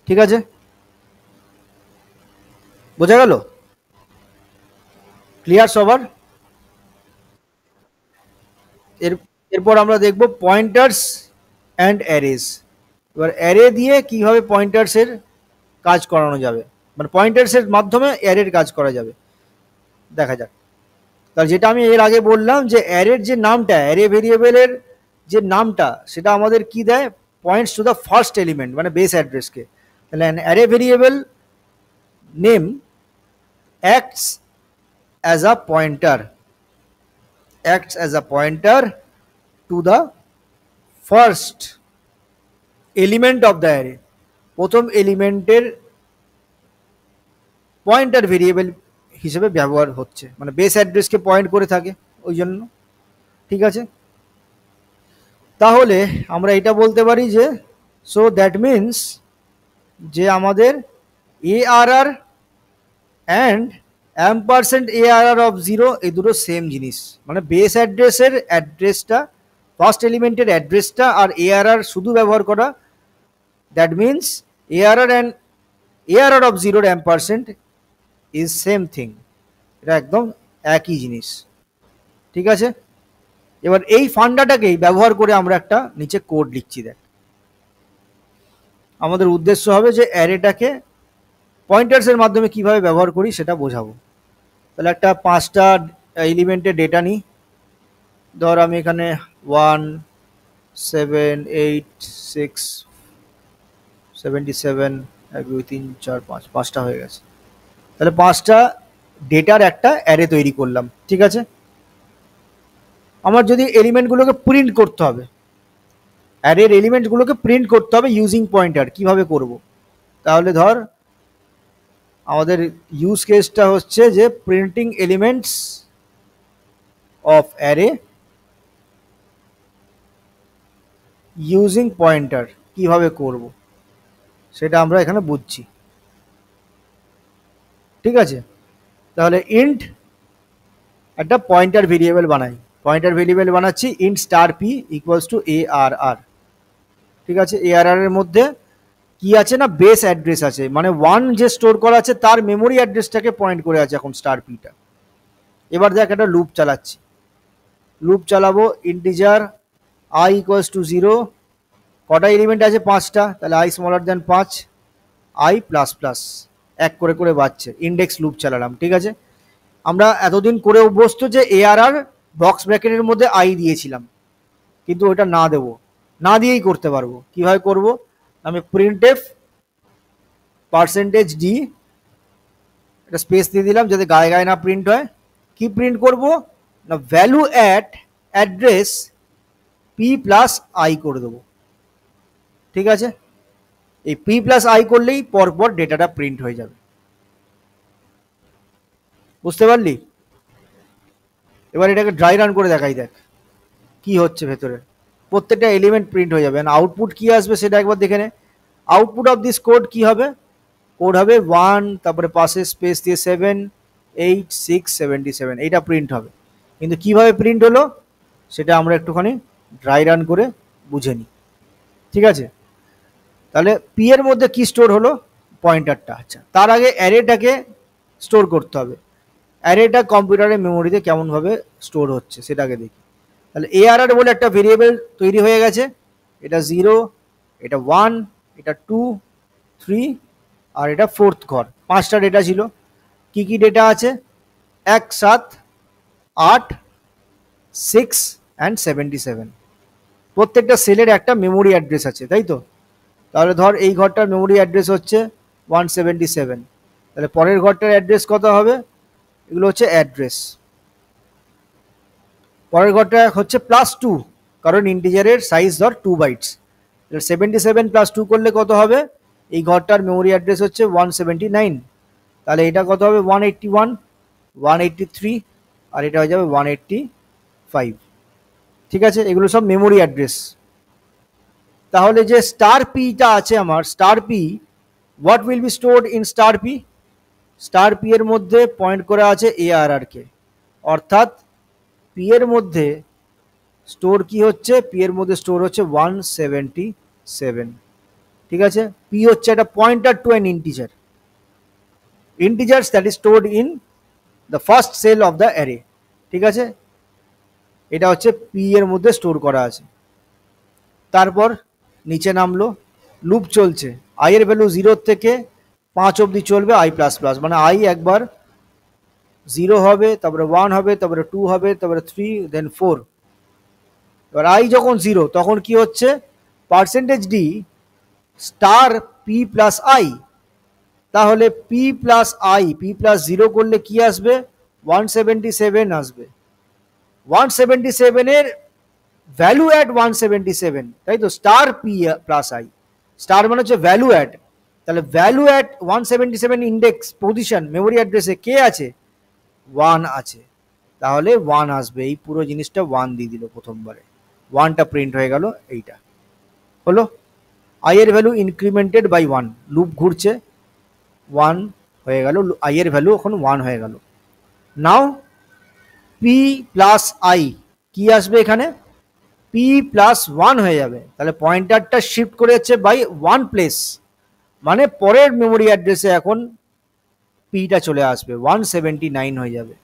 ঠিক আছে, বোঝা গেল? ক্লিয়ার সবার? এরপর আমরা দেখব পয়েন্টার্স অ্যান্ড অ্যারেস। এবার অ্যারে দিয়ে কিভাবে পয়েন্টার্সের কাজ করানো যাবে, মানে পয়েন্টার্সের মাধ্যমে অ্যারের কাজ করা যাবে, দেখা যাক। তাহলে যেটা আমি এর আগে বললাম যে অ্যারের যে নামটা, অ্যারে ভেরিয়েবলের যে নামটা, সেটা আমাদের কি দেয়, points to the first element, মানে বেস অ্যাড্রেসকে। তাহলে array variable name acts as a pointer, acts as a pointer to the first element of the array, প্রথম এলিমেন্টের পয়েন্টার ভেরিয়েবল হিসেবে ব্যবহার হচ্ছে, মানে বেস অ্যাড্রেসকে পয়েন্ট করে থাকে ওই জন্য। ঠিক আছে, তাহলে আমরা এটা বলতে পারি যে সো দ্যাট মিনস যে আমাদের ARR অ্যান্ড $ARR অফ 0 এই দুটো সেম জিনিস, মানে বেস অ্যাড্রেসের অ্যাড্রেসটা, ফার্স্ট এলিমেন্টের অ্যাড্রেসটা আর ARR শুধু ব্যবহার করা, that means ARR and ARR of 0 ampersand is same thing, এটা একদম একই জিনিস। ঠিক আছে, এবার এই ফান্ডাটাকেই ব্যবহার করে আমরা একটা নিচে কোড লিখছি। দেখ, আমাদের উদ্দেশ্য হবে যে অ্যারেটাকে পয়েন্টার্সের মাধ্যমে কিভাবে ব্যবহার করি সেটা বোঝাবো। তাহলে একটা 5টা এলিমেন্টের ডেটা নিই, ধর আমি এখানে 1 7 8 6 77 1 2 3 4 5, 5টা হয়ে গেছে। তাহলে 5টা ডেটার একটা অ্যারে তৈরি করলাম। ঠিক আছে, আমার যদি এলিমেন্টগুলোকে প্রিন্ট করতে হবে, অ্যারের এলিমেন্টগুলোকে প্রিন্ট করতে হবে ইউজিং পয়েন্টার, কিভাবে করব? তাহলে ধর আমাদের ইউজ কেসটা হচ্ছে যে printing elements of array using pointer, কিভাবে করব সেটা আমরা এখানে বুঝছি। ঠিক আছে, তাহলে ইন্ট একটা পয়েন্টার ভেরিয়েবল বানাই, পয়েন্টার ভেরিয়েবল বানাচ্ছি int star P equals to ARR। ঠিক আছে, ARR এর মধ্যে কি আছে না, বেস অ্যাড্রেস আছে, মানে 1 যে স্টোর করা আছে তার মেমোরি অ্যাড্রেসটাকে পয়েন্ট করে আছে এখন স্টার পিটা। এবার দেখ একটা লুপ চালাচ্ছি, লুপ চালাবো ইন্টিজার আই ইকুয়ালস টু 0, কটা এলিমেন্ট আছে 5টা, তাহলে I smaller then 5, I plus plus এক করে করে বাড়ছে, ইন্ডেক্স লুপ চালালাম। ঠিক আছে, আমরা এতদিন করে অভ্যস্ত যে এআরআর বক্স ব্র্যাকেটের মধ্যে আই দিয়েছিলাম, কিন্তু ওটা না দেবো, না দিয়েই করতে পারবো। কিভাবে করব, আমি প্রিন্টএফ %d এটা স্পেস দিয়ে দিলাম যাতে গায়ে গায়ে না প্রিন্ট হয়। কি প্রিন্ট করব না, value at address P plus I করে দেবো। ঠিক আছে, এই পি প্লাস আই করলেই পরপর ডেটাটা প্রিন্ট হয়ে যাবে। বুঝতে পারলি? এবার এটাকে ড্রাই রান করে দেখাই, দেখ কি হচ্ছে ভেতরে। প্রত্যেকটা এলিমেন্ট প্রিন্ট হয়ে যাবে। আউটপুট কি আসবে সেটা একবার দেখে নে। আউটপুট অফ দিস কোড কি হবে, কোড হবে 1, তারপরে পাশে স্পেস দিয়ে 7, 8, 6, 77, এইটা প্রিন্ট হবে। কিন্তু কিভাবে প্রিন্ট হলো সেটা আমরা একটুখানি ড্রাই রান করে বুঝে নিই। ঠিক আছে, তাহলে পি এর মধ্যে কি স্টোর হলো, পয়েন্টারটা। আচ্ছা, তার আগে অ্যারেটাকে স্টোর করতে হবে। অ্যারেটা কম্পিউটারের মেমোরিতে কেমনভাবে স্টোর হচ্ছে সেটাকে দেখি। তাহলে এআরআর বলে একটা ভেরিয়েবল তৈরি হয়ে গেছে, এটা 0, এটা 1, এটা 2, 3 আর এটা 4th ঘর। 5টা ডেটা ছিল। কি কি ডেটা আছে, 1, 7, 8, 6 অ্যান্ড 77। প্রত্যেকটা সেলের একটা মেমোরি অ্যাড্রেস আছে, তাই তো? তাহলে ধর এই ঘরটার মেমোরি অ্যাড্রেস হচ্ছে 177, তাহলে পরের ঘরটার অ্যাড্রেস কত হবে, এগুলো হচ্ছে অ্যাড্রেস। পরের ঘরটা হচ্ছে +2, কারণ ইন্টিজারের সাইজ ধর 2 বাইটস। 77 + 2 করলে কত হবে, এই ঘরটার মেমোরি অ্যাড্রেস হচ্ছে 179, তাহলে এটা কত হবে 181, 183 আর এটা হয়ে যাবে 185। ঠিক আছে, এগুলো সব মেমোরি অ্যাড্রেস। তাহলে যে স্টার পিটা আছে আমার, star P, what will be stored in star P? Star P এর মধ্যে পয়েন্ট করা আছে এআরআর কে, অর্থাৎ পি এর মধ্যে স্টোর কি হচ্ছে, পি এর মধ্যে স্টোর হচ্ছে 177। ঠিক আছে, পি হচ্ছে একটা pointer to an integer, integers that is stored in the first cell of the array. ঠিক আছে, এটা হচ্ছে পি এর মধ্যে স্টোর করা আছে। তারপর নিচে নামলো, লুপ চলছে, আই এর ভ্যালু 0 থেকে 5 অবধি চলবে, আই প্লাস প্লাস, মানে আই একবার 0 হবে, তারপরে 1 হবে, তারপরে 2 হবে, তারপরে 3, দেন 4। এবার আই যখন 0 তখন কি হচ্ছে, %d star P plus I. তাহলে P plus I, P plus 0 করলে কি আসবে, 177 আসবে। 177 এর ভ্যালু অ্যাড 177, তাই তো? Star P plus I, star মানে হচ্ছে ভ্যালু অ্যাড। তাহলে value at 177 index position memory অ্যাড্রেসে কে আছে, 1 আছে, তাহলে 1 আসবে। এই পুরো জিনিসটা 1 দিয়ে দিল প্রথমবারে, 1টা প্রিন্ট হয়ে গেল। এইটা হলো আই এর ভ্যালু ইনক্রিমেন্টেড বাই 1, লুপ ঘুরছে, 1 হয়ে গেল, আই এর ভ্যালু এখন 1 হয়ে গেল। নাও পি প্লাস আই কি আসবে এখানে, পি প্লাস 1 হয়ে যাবে। তাহলে পয়েন্টারটা শিফট করে যাচ্ছে বাই 1 প্লেস, মানে পরের মেমোরি অ্যাড্রেসে এখন পিটা চলে আসবে, 179 হয়ে যাবে।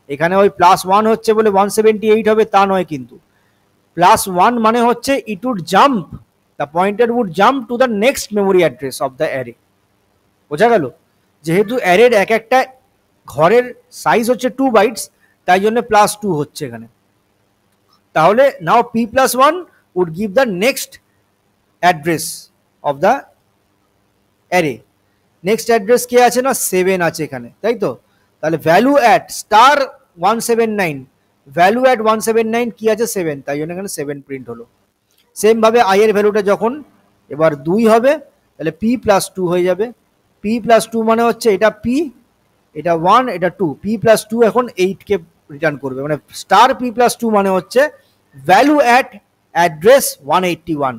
এখানে ওই +1 হচ্ছে বলে 178 হবে তা নয়, কিন্তু +1 মানে হচ্ছে it would jump, the pointer would jump to the next memory address of the array. বোঝা গেল? যেহেতু অ্যারের এক একটা ঘরের সাইজ হচ্ছে 2 বাইটস, তাই জন্য +2 হচ্ছে এখানে। তাহলে now P plus 1 would give the next address of the array. Next address কে আছে না, 7 আছে এখানে, তাই তো? তাহলে value at star 179, value at 179 কি আছে, 7, তাই জন্য এখানে 7 প্রিন্ট হলো। সেম ভাবে আই এর ভ্যালুটা যখন এবার 2 হবে, তাহলে পি প্লাস 2 হয়ে যাবে। পি প্লাস 2 মানে হচ্ছে এটা পি, এটা 1, এটা 2, পি প্লাস 2 এখন 8 কে রিটার্ন করবে, মানে স্টার পি প্লাস 2 মানে হচ্ছে ভ্যালু অ্যাট অ্যাড্রেস 181।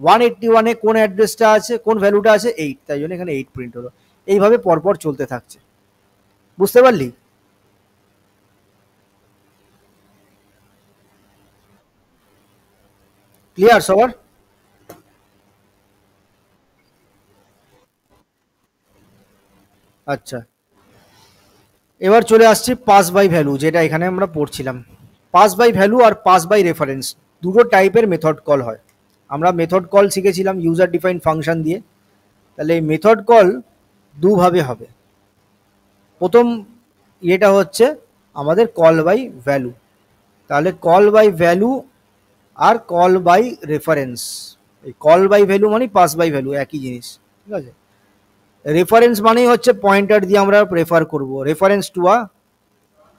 181 এ কোন অ্যাড্রেসটা আছে, কোন ভ্যালুটা আছে, 8, তাই জন্য এখানে 8 প্রিন্ট হলো। এইভাবে পরপর চলতে থাকছে। বুঝতে পারলি? ক্লিয়ার সবার? আচ্ছা, এবার চলে আসছি পাস বাই ভ্যালু, যেটা এখানে আমরা পড়ছিলাম। পাস বাই ভ্যালু আর পাস বাই রেফারেন্স দুটো টাইপের মেথড কল হয়। আমরা মেথড কল শিখেছিলাম ইউজার ডিফাইন্ড ফাংশন দিয়ে, তাহলে এই মেথড কল দুভাবে হবে। প্রথম ইয়েটা হচ্ছে আমাদের কল বাই ভ্যালু, তাহলে কল বাই ভ্যালু আর কল বাই রেফারেন্স। এই কল বাই ভ্যালু মানে পাস বাই ভ্যালু একই জিনিস, ঠিক আছে। রেফারেন্স মানেই হচ্ছে পয়েন্টার দিয়ে আমরা রেফার করব, reference to a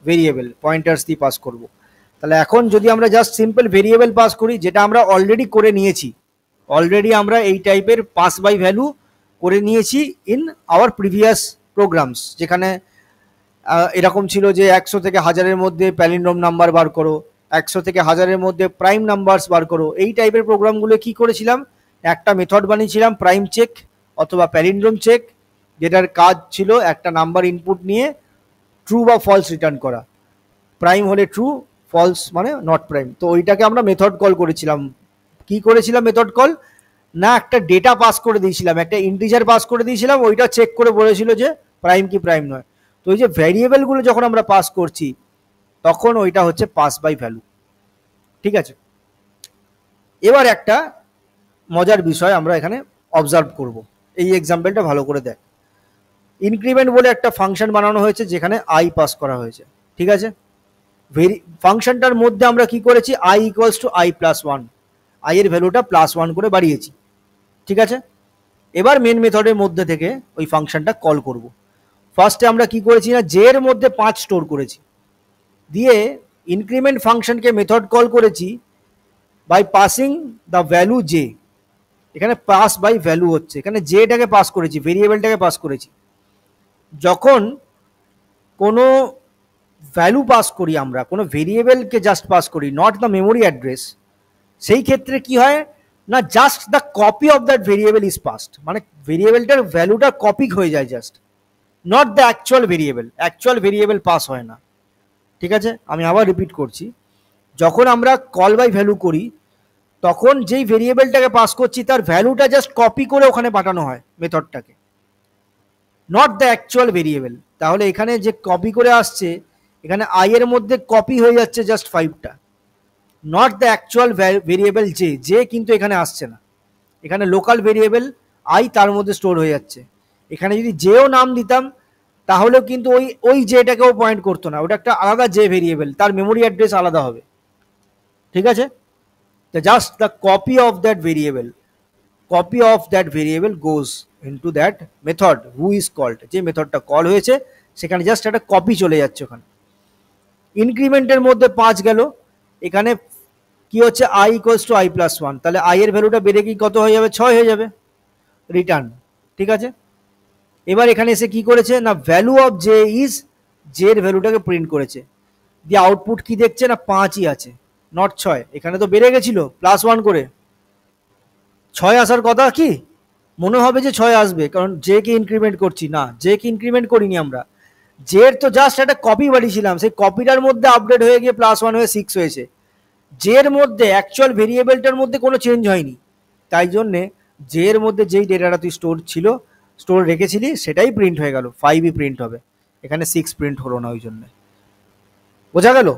variable pointers দিয়ে পাস করব। তাহলে এখন যদি আমরা জাস্ট সিম্পল ভেরিয়েবল পাস করি, যেটা আমরা অলরেডি করে নিয়েছি, অলরেডি আমরা এই টাইপের পাস বাই ভ্যালু করে নিয়েছি ইন আওয়ার প্রিভিয়াস প্রোগ্রামস, যেখানে এরকম ছিল যে 100 থেকে 1000-এর মধ্যে প্যালিন্ড্রোম নাম্বার বার করো, 100 থেকে 1000-এর মধ্যে প্রাইম নাম্বারস বার করো। এই টাইপের প্রোগ্রামগুলো কি করেছিলাম, একটা মেথড বানিয়েছিলাম প্রাইম চেক অথবা প্যালিন্ড্রোম চেক, যেটার কাজ ছিল একটা নাম্বার ইনপুট নিয়ে ট্রু বা ফলস রিটার্ন করা। প্রাইম হলে ট্রু, ফলস মানে নট প্রাইম। তো ওইটাকে আমরা মেথড কল করেছিলাম। কি করেছিলাম মেথড কল, না একটা ডেটা পাস করে দিয়েছিলাম, একটা ইন্টিজার পাস করে দিয়েছিলাম, ওইটা চেক করে বলেছিল যে প্রাইম কি প্রাইম নয়। তো এই যে ভ্যারিয়েবলগুলো যখন আমরা পাস করছি তখন ওইটা হচ্ছে পাস বাই ভ্যালু, ঠিক আছে। এবার একটা মজার বিষয় আমরা এখানে অবজার্ভ করব, এই এক্সাম্পলটা ভালো করে দেখ। ইনক্রিমেন্ট বলে একটা ফাংশন বানানো হয়েছে যেখানে আই পাস করা হয়েছে, ঠিক আছে। ফাংশনটার মধ্যে আমরা কি করেছি, I equals to I plus one, I এর ভ্যালুটা +1 করে বাড়িয়েছি, ঠিক আছে। এবার মেন মেথডের মধ্যে থেকে ওই ফাংশনটা কল করব। ফার্স্টে আমরা কি করেছি না, জে এর মধ্যে 5 স্টোর করেছি, দিয়ে ইনক্রিমেন্ট ফাংশনকে মেথড কল করেছি by passing the value J. এখানে পাস বাই ভ্যালু হচ্ছে, এখানে জেটাকে পাস করেছি, ভেরিয়েবলটাকে পাস করেছি। যখন কোনো ভ্যালু পাস করি আমরা, কোনো ভেরিয়েবলকে জাস্ট পাস করি, নট দ্য মেমোরি অ্যাড্রেস, সেই ক্ষেত্রে কি হয় না, just the copy of that variable is passed, মানে ভেরিয়েবলটার ভ্যালুটা কপি হয়ে যায় just, not the actual variable. Actual variable pass হয় না, ঠিক আছে। আমি আবার রিপিট করছি, যখন আমরা কল বাই ভ্যালু করি তখন যেই ভেরিয়েবলটাকে পাস করছি তার ভ্যালুটা জাস্ট কপি করে ওখানে পাঠানো হয় মেথডটাকে, নট দ্য অ্যাকচুয়াল ভেরিয়েবল। তাহলে এখানে যে কপি করে আসছে, এখানে আই এর মধ্যে কপি হয়ে যাচ্ছে জাস্ট 5টা, not the actual variable J কিন্তু এখানে আসছে না, এখানে লোকাল ভেরিয়েবল আই তার মধ্যে স্টোর হয়ে যাচ্ছে। এখানে যদি জেও নাম দিতাম তাহলেও কিন্তু ওই জেটাকেও পয়েন্ট করতো না, ওটা একটা আলাদা জে ভেরিয়েবল, তার মেমোরি অ্যাড্রেস আলাদা হবে, ঠিক আছে। Just the copy of that variable, copy of that variable goes into that method who is called, যে মেথডটা কল হয়েছে সেখানে জাস্ট একটা কপি চলে যাচ্ছে ওখানে। ইনক্রিমেন্টের মধ্যে 5 গেল, এখানে কি হচ্ছে I equals to I plus one, তাহলে আই এর ভ্যালুটা বেড়ে কি কত হয়ে যাবে, 6 হয়ে যাবে, রিটার্ন, ঠিক আছে। এবার এখানে এসে কি করেছে না, value of J is, J এর ভ্যালুটাকে প্রিন্ট করেছে, দিয়ে আউটপুট কি দেখছে না 5ই আছে, নট 6। এখানে তো বেড়ে গেছিল +1 করে, 6 আসার কথা কি, মনে হবে যে 6 আসবে কারণ জে কে ইনক্রিমেন্ট করছি, না জে কে ইনক্রিমেন্ট করিনি আমরা, জে এর তো জাস্ট একটা কপি বাড়িয়েছিলাম, সেই কপিটার মধ্যে আপডেট হয়ে গিয়ে +1 হয়ে 6 হয়েছে, জে এর মধ্যে অ্যাকচুয়াল ভেরিয়েবলটার মধ্যে কোনো চেঞ্জ হয়নি। তাই জন্যে জে এর মধ্যে যেই ডেটাটা তুই স্টোর রেখেছিলি সেটাই প্রিন্ট হয়ে গেল, 5ই প্রিন্ট হবে, এখানে 6 প্রিন্ট হলো না, ওই জন্য। বোঝা গেল?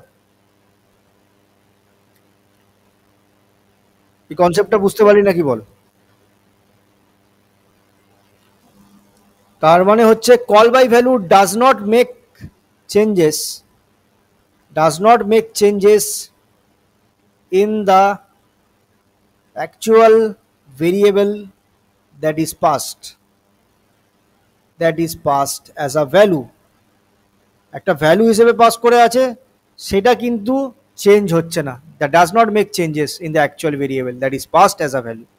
এই কনসেপ্টটা বুঝতে পারলি নাকি বল? তার মানে হচ্ছে call by value does not make changes in the actual variable that is passed as a value, একটা ভ্যালু হিসেবে পাস করে আছে সেটা কিন্তু চেঞ্জ হচ্ছে না, that does not make changes in the actual variable that is passed as a value।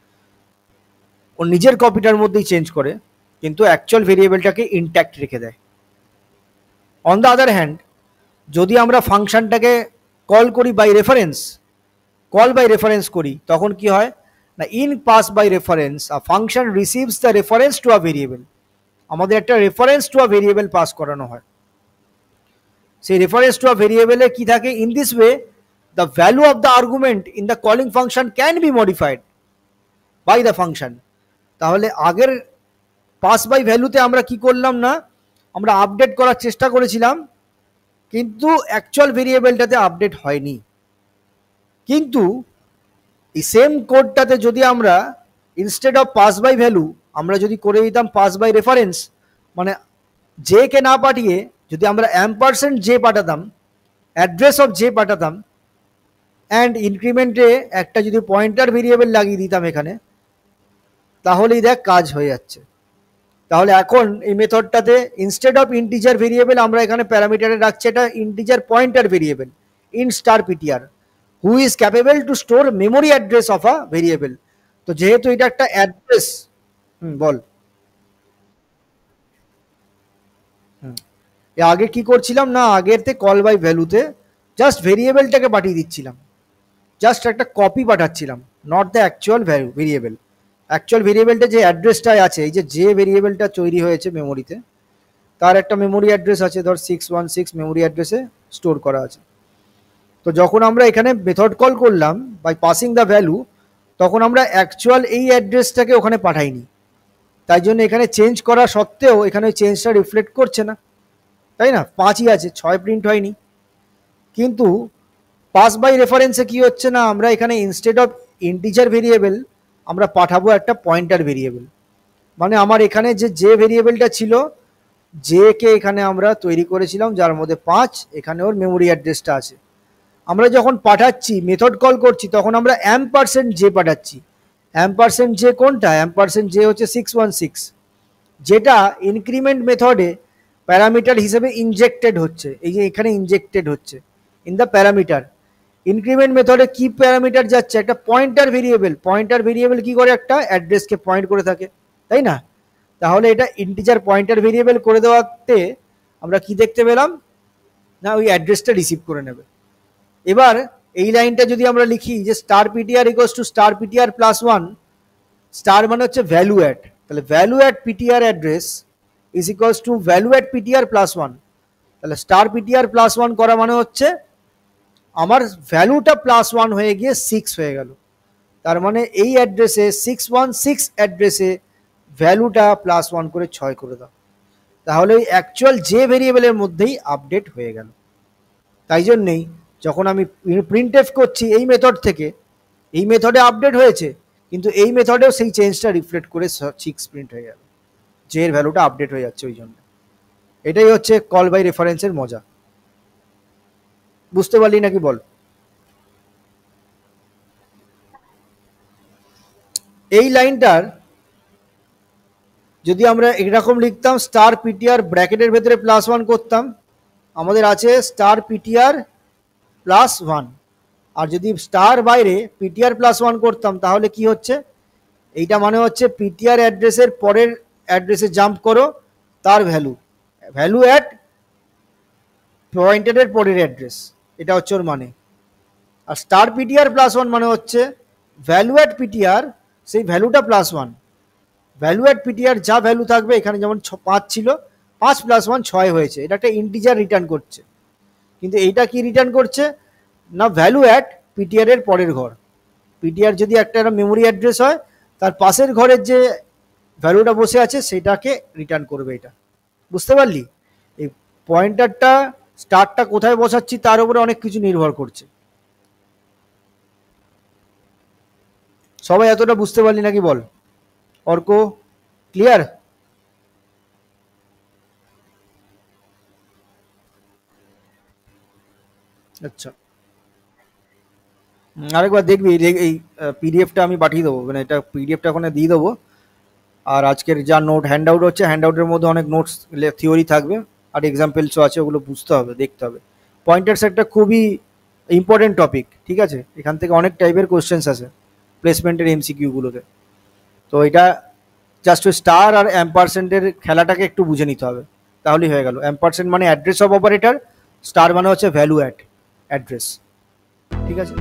ও নিজের কপিটার মধ্যেই চেঞ্জ করে কিন্তু অ্যাকচুয়াল ভেরিয়েবলটাকে ইনট্যাক্ট রেখে দেয়। অন দ্য আদার হ্যান্ড, যদি আমরা ফাংশনটাকে কল করি বাই রেফারেন্স, করি তখন কি হয় না, in pass by reference a function receives the reference to a variable, আমাদের একটা reference to a variable pass করানো হয়, সেই রেফারেন্স টু আ ভেরিয়েবলে কি থাকে, in this way the value of the argument in the calling function can be modified by the function. তাহলে আগের পাস বাই ভ্যালুতে আমরা কি করলাম না, আমরা আপডেট করার চেষ্টা করেছিলাম কিন্তু অ্যাকচুয়াল ভেরিয়েবলটাতে আপডেট হয়নি, কিন্তু এই সেম কোডটাতে যদি আমরা instead of pass by value আমরা যদি করে দিতাম পাস বাই রেফারেন্স, মানে জে কে না পাঠিয়ে যদি আমরা অ্যাম্পারসেন্ট জে পাঠাতাম, অ্যাড্রেস অফ জে পাঠাতাম, অ্যান্ড ইনক্রিমেন্টে একটা যদি পয়েন্টার ভেরিয়েবল লাগিয়ে দিতাম এখানে, তাহলেই দেখ কাজ হয়ে যাচ্ছে। তাহলে এখন এই মেথডটাতে ইনস্টেড অফ ইন্টিজার ভেরিয়েবল আমরা এখানে প্যারামিটারে রাখছি এটা integer pointer variable in star PTR who is capable two store memory address of a variable. তো যেহেতু এটা একটা অ্যাড্রেস, বল। আগে কি করছিলাম না, আগেরতে কল বাই ভ্যালুতে জাস্ট ভেরিয়েবলটাকে পাঠিয়ে দিচ্ছিলাম, জাস্ট একটা কপি পাঠাচ্ছিলাম, not the actual variable. Actual ভেরিয়েবলটা যে অ্যাড্রেসটাই আছে, এই যে ভেরিয়েবলটা তৈরি হয়েছে মেমোরিতে, তার একটা মেমোরি অ্যাড্রেস আছে, ধর 616 মেমোরি অ্যাড্রেসে স্টোর করা আছে। তো যখন আমরা এখানে মেথড কল করলাম বাই পাসিং দ্য ভ্যালু, তখন আমরা অ্যাকচুয়াল এই অ্যাড্রেসটাকে ওখানে পাঠাইনি, তাই জন্য এখানে চেঞ্জ করা সত্ত্বেও এখানে ওই চেঞ্জটা রিফ্লেক্ট করছে না, তাই না? 5ই আছে, 6 প্রিন্ট হয়নি। কিন্তু পাস বাই রেফারেন্সে কি হচ্ছে না, আমরা এখানে ইনস্টেড অফ ইন্টিজার ভেরিয়েবল আমরা পাঠাবো একটা পয়েন্টার ভেরিয়েবল। মানে আমার এখানে যে ভেরিয়েবলটা ছিল, জে কে এখানে আমরা তৈরি করেছিলাম যার মধ্যে 5, এখানে ওর মেমোরি অ্যাড্রেসটা আছে। আমরা যখন পাঠাচ্ছি মেথড কল করছি তখন আমরা অ্যাম্পারসেন্ট জে পাঠাচ্ছি। অ্যাম্পারসেন্ট জে কোনটা? অ্যাম্পারসেন্ট জে হচ্ছে 616, যেটা ইনক্রিমেন্ট মেথডে প্যারামিটার হিসেবে ইনজেক্টেড হচ্ছে, এই যে এখানে ইনজেক্টেড হচ্ছে ইন দ্য প্যারামিটার। ইনক্রিমেন্ট মেথডে কি প্যারামিটার যাচ্ছে? একটা পয়েন্টার ভেরিয়েবল। পয়েন্টার ভেরিয়েবল কি করে? একটা অ্যাড্রেসকে পয়েন্ট করে থাকে, তাই না? তাহলে এটা ইন্টিজার পয়েন্টার ভেরিয়েবল করে দেওয়াতে আমরা কি দেখতে পেলাম না, ওই অ্যাড্রেসটা রিসিভ করে নেবে। এবার এই লাইনটা যদি আমরা লিখি যে star PTR equals to star PTR plus 1, star মানে হচ্ছে ভ্যালু অ্যাড, তাহলে value add PTR address is equals to value add PTR plus 1। তাহলে স্টার পিটিআর প্লাস 1 করা মানে হচ্ছে আমার ভ্যালুটা প্লাস 1 হয়ে গিয়ে 6 হয়ে গেল। তার মানে এই অ্যাড্রেসে 616 অ্যাড্রেসে ভ্যালুটা প্লাস 1 করে 6 করে দাও, তাহলে ওই অ্যাকচুয়াল যে ভেরিয়েবলের মধ্যেই আপডেট হয়ে গেল। তাই জন্যেই যখন আমি প্রিন্টএফ করছি এই মেথড থেকে, এই মেথডে আপডেট হয়েছে, কিন্তু এই মেথডেও সেই চেঞ্জটা রিফ্লেক্ট করে 6 প্রিন্ট হয়ে গেল, যে এর ভ্যালুটা আপডেট হয়ে যাচ্ছে ওই জন্য। এটাই হচ্ছে কল বাই রেফারেন্সের মজা। বুঝতে পারলি নাকি বল? এই লাইনটার যদি আমরা এরকম লিখতাম স্টার পিটিআর ব্র্যাকেটের ভেতরে প্লাস 1 করতাম, আমাদের আছে স্টার পিটিআর প্লাস 1, আর যদি স্টার বাইরে পিটিআর প্লাস 1 করতাম তাহলে কি হচ্ছে? এইটা মানে হচ্ছে পিটিআর অ্যাড্রেসের পরের অ্যাড্রেসে জাম্প করো, তার ভ্যালু অ্যাড পয়েন্টারের পরের অ্যাড্রেস, এটা হচ্ছে ওর মানে। আর স্টার পিটিআর প্লাস 1 মানে হচ্ছে ভ্যালু অ্যাড পিটিআর, সেই ভ্যালুটা প্লাস 1, ভ্যালু অ্যাড পিটিআর যা ভ্যালু থাকবে, এখানে যেমন 5 ছিল, 5 প্লাস 1 6 হয়েছে, এটা একটা ইন্টিজার রিটার্ন করছে। কিন্তু এইটা কি রিটার্ন করছে না, ভ্যালু অ্যাড পিটিআর এর পরের ঘর। পিটিআর যদি একটা মেমোরি অ্যাড্রেস হয়, তার পাশের ঘরের যে ভ্যালুটা বসে আছে সেটাকে রিটার্ন করবে এটা। বুঝতে পারলি? এই পয়েন্টারটা স্টারটা কোথায় বসাচ্ছি তার উপরে অনেক কিছু নির্ভর করছে। সবাই এতটা বুঝতে পারলি নাকি বল? অর্ক, ক্লিয়ার? আচ্ছা, আরেকবার দেখবি এই পিডিএফটা আমি পাঠিয়ে দেবো, মানে এটা পিডিএফটা ওখানে দিয়ে দেবো। আর আজকের যা নোট হ্যান্ড আউট হচ্ছে, হ্যান্ড আউটের মধ্যে অনেক নোটস থিওরি থাকবে আর এক্সাম্পলসও আছে, ওগুলো বুঝতে হবে, দেখতে হবে। পয়েন্টার্স একটা খুবই ইম্পর্টেন্ট টপিক, ঠিক আছে? এখান থেকে অনেক টাইপের কোশ্চেন্স আছে প্লেসমেন্টের এমসিকিউগুলোতে। তো এটা জাস্ট ওই স্টার আর অ্যাম্পারসেন্টের খেলাটাকে একটু বুঝে নিতে হবে, তাহলেই হয়ে গেল। অ্যাম্পারসেন্ট মানে অ্যাড্রেস অফ অপারেটর, স্টার মানে হচ্ছে ভ্যালু অ্যাড অ্যাড্রেস, ঠিক আছে?